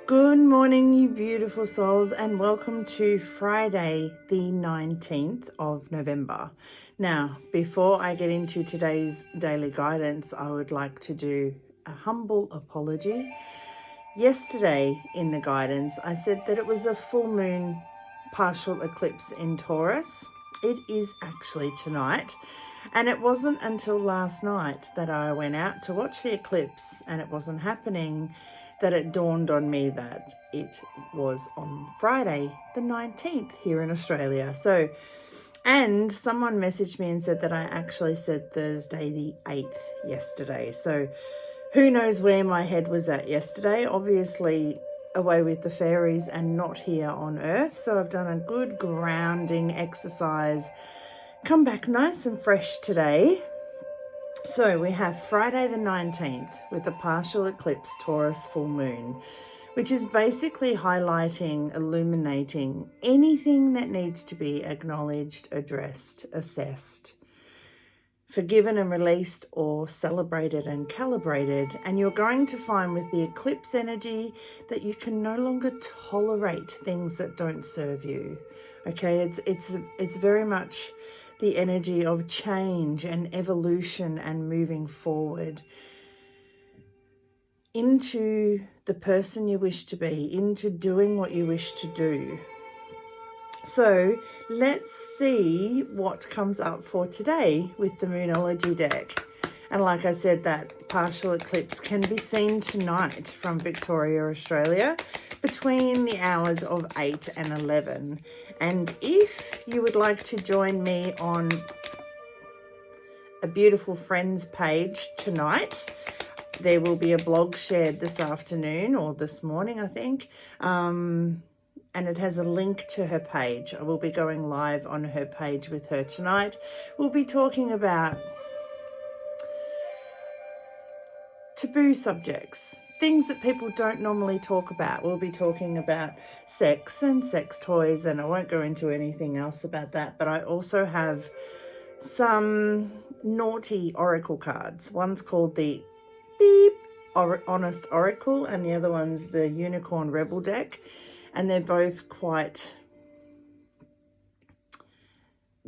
Good morning, you beautiful souls, and welcome to Friday, the 19th of November. Now, before I get into today's daily guidance, I would like to do a humble apology. Yesterday in the guidance, I said that it was a full moon partial eclipse in Taurus. It is actually tonight, and it wasn't until last night that I went out to watch the eclipse and it wasn't happening that it dawned on me that it was on Friday the 19th here in Australia. And someone messaged me and said that I actually said Thursday the 8th yesterday. So who knows where my head was at yesterday? Obviously away with the fairies and not here on Earth. So I've done a good grounding exercise, come back nice and fresh today. So we have Friday the 19th with the partial eclipse Taurus full moon, which is basically highlighting, illuminating anything that needs to be acknowledged, addressed, assessed, forgiven and released, or celebrated and calibrated. And you're going to find with the eclipse energy that you can no longer tolerate things that don't serve you. Okay, it's very much the energy of change and evolution and moving forward into the person you wish to be, into doing what you wish to do. So let's see what comes up for today with the Moonology deck. And like I said, that partial eclipse can be seen tonight from Victoria, Australia, between the hours of 8 and 11. And if you would like to join me on a beautiful friends page tonight, there will be a blog shared this afternoon or this morning, I think. And it has a link to her page. I will be going live on her page with her tonight. We'll be talking about taboo subjects, things that people don't normally talk about. We'll be talking about sex and sex toys, and I won't go into anything else about that, but I also have some naughty oracle cards. One's called the Beep Honest Oracle, and the other one's the Unicorn Rebel deck, and they're both quite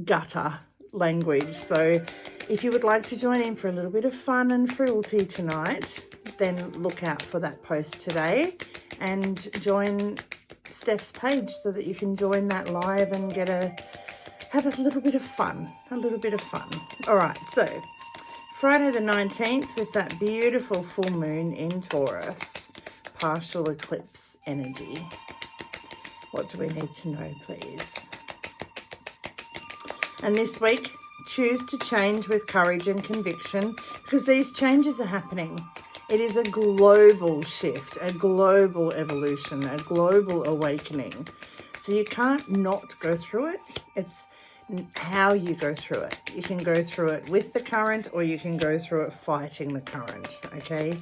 gutter language. So if you would like to join in for a little bit of fun and frivolity tonight, then look out for that post today and join Steph's page so that you can join that live and have a little bit of fun, All right, so Friday the 19th with that beautiful full moon in Taurus, partial eclipse energy. What do we need to know, please? And this week, choose to change with courage and conviction, because these changes are happening. It is a global shift, a global evolution, a global awakening. So you can't not go through it. It's how you go through it. You can go through it with the current, or you can go through it fighting the current, okay?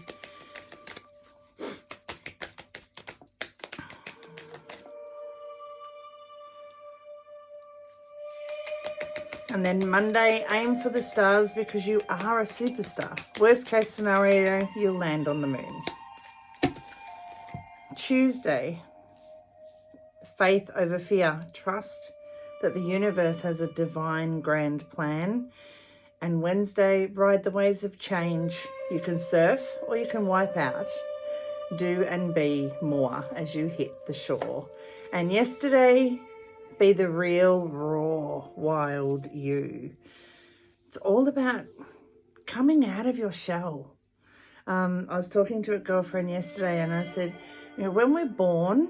And then Monday, aim for the stars because you are a superstar. Worst case scenario, you'll land on the moon. Tuesday, faith over fear. Trust that the universe has a divine grand plan. And Wednesday, ride the waves of change. You can surf or you can wipe out. Do and be more as you hit the shore. And yesterday, be the real, raw, wild you. It's all about coming out of your shell. I was talking to a girlfriend yesterday and I said, you know, when we're born,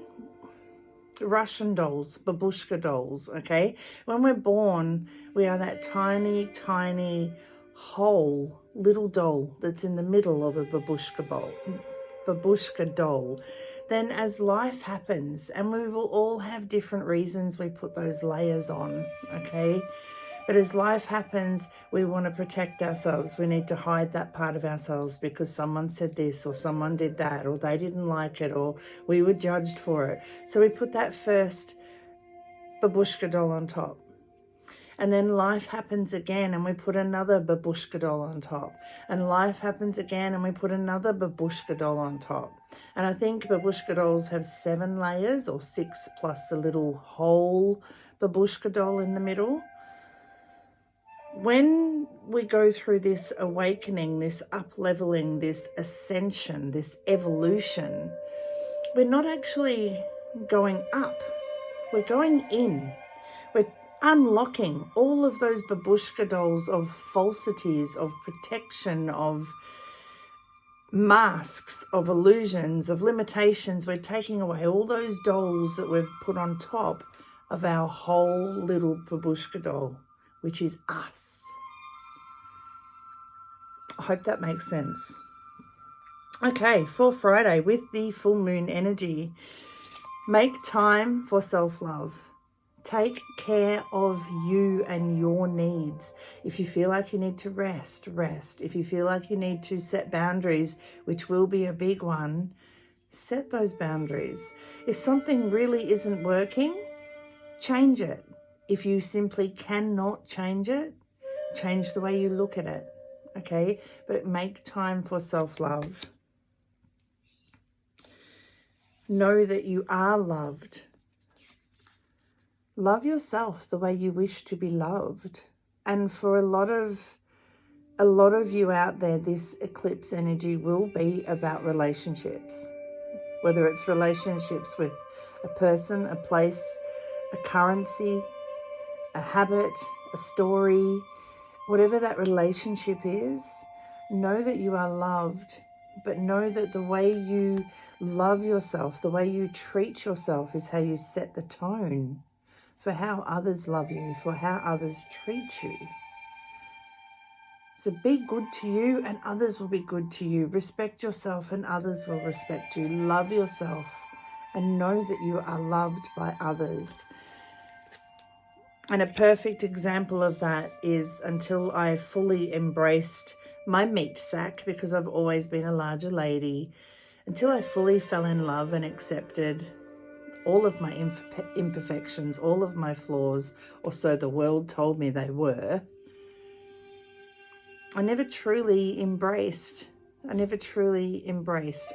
Russian dolls, babushka dolls, okay? When we're born, we are that tiny, tiny, whole little doll that's in the middle of a babushka doll. Then as life happens, and we will all have different reasons we put those layers on, okay? But as life happens, we want to protect ourselves. We need to hide that part of ourselves because someone said this or someone did that or they didn't like it or we were judged for it. So we put that first babushka doll on top. And then life happens again and we put another babushka doll on top. And life happens again and we put another babushka doll on top. And I think babushka dolls have 7 layers, or 6 plus a little whole babushka doll in the middle. When we go through this awakening, this up-leveling, this ascension, this evolution, we're not actually going up, we're going in. We're unlocking all of those babushka dolls of falsities, of protection, of masks, of illusions, of limitations. We're taking away all those dolls that we've put on top of our whole little babushka doll, which is us. I hope that makes sense. Okay, for Friday, with the full moon energy, make time for self-love. Take care of you and your needs. If you feel like you need to rest, rest. If you feel like you need to set boundaries, which will be a big one, set those boundaries. If something really isn't working, change it. If you simply cannot change it, change the way you look at it, okay? But make time for self-love. Know that you are loved. Love yourself the way you wish to be loved. And for a lot of you out there, this eclipse energy will be about relationships. Whether it's relationships with a person, a place, a currency, a habit, a story, whatever that relationship is, know that you are loved. But know that the way you love yourself, the way you treat yourself is how you set the tone for how others love you, for how others treat you. So be good to you and others will be good to you. Respect yourself and others will respect you. Love yourself and know that you are loved by others. And a perfect example of that is until I fully embraced my meat sack, because I've always been a larger lady, until I fully fell in love and accepted all of my imperfections, all of my flaws, or so the world told me they were, I never truly embraced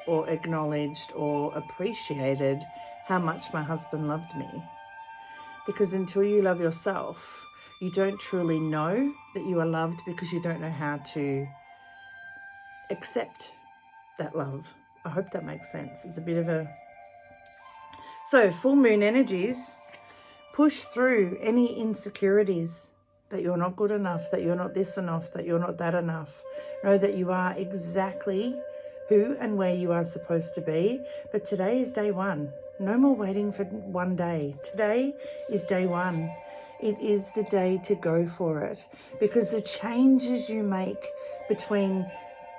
or acknowledged or appreciated how much my husband loved me. Because until you love yourself, you don't truly know that you are loved, because you don't know how to accept that love. I hope that makes sense. It's a bit of a... So, full moon energies, push through any insecurities that you're not good enough, that you're not this enough, that you're not that enough. Know that you are exactly who and where you are supposed to be. But today is day one. No more waiting for one day. Today is day one. It is the day to go for it, because the changes you make between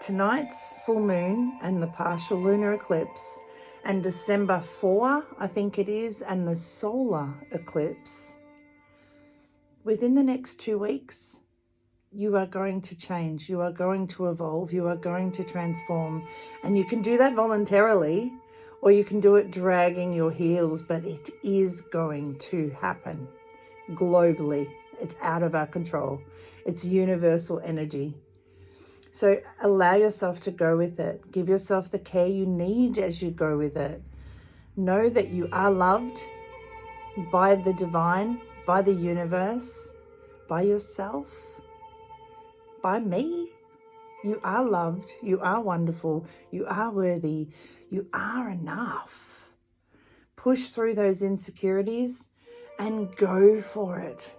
tonight's full moon and the partial lunar eclipse and December 4, I think it is, and the solar eclipse, within the next 2 weeks, you are going to change, you are going to evolve, you are going to transform. And you can do that voluntarily, or you can do it dragging your heels, but it is going to happen globally. It's out of our control. It's universal energy. So allow yourself to go with it. Give yourself the care you need as you go with it. Know that you are loved by the divine, by the universe, by yourself, by me. You are loved. You are wonderful. You are worthy. You are enough. Push through those insecurities and go for it.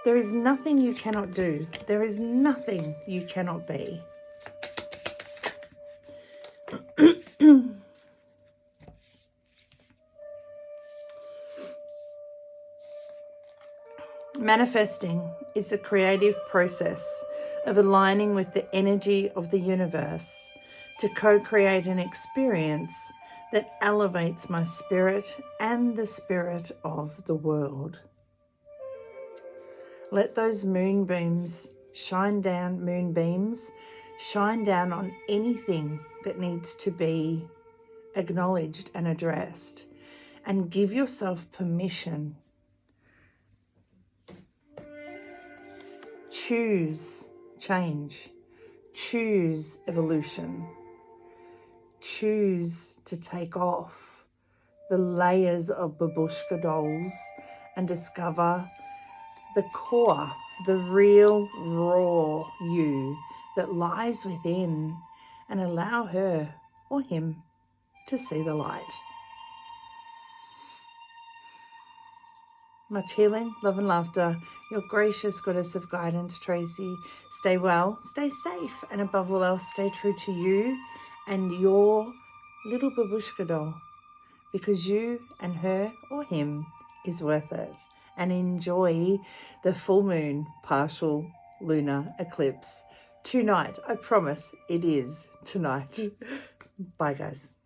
There is nothing you cannot do. There is nothing you cannot be. Manifesting is the creative process of aligning with the energy of the universe to co-create an experience that elevates my spirit and the spirit of the world. Let those moonbeams shine down on anything that needs to be acknowledged and addressed, and give yourself permission Choose change. Choose evolution. Choose to take off the layers of babushka dolls and discover the core, the real raw you that lies within, and allow her or him to see the light. Much healing, love and laughter, your gracious goddess of guidance, Tracy. Stay well, stay safe, and above all else, stay true to you and your little babushka doll, because you and her or him is worth it. And enjoy the full moon partial lunar eclipse tonight. I promise it is tonight. Bye, guys.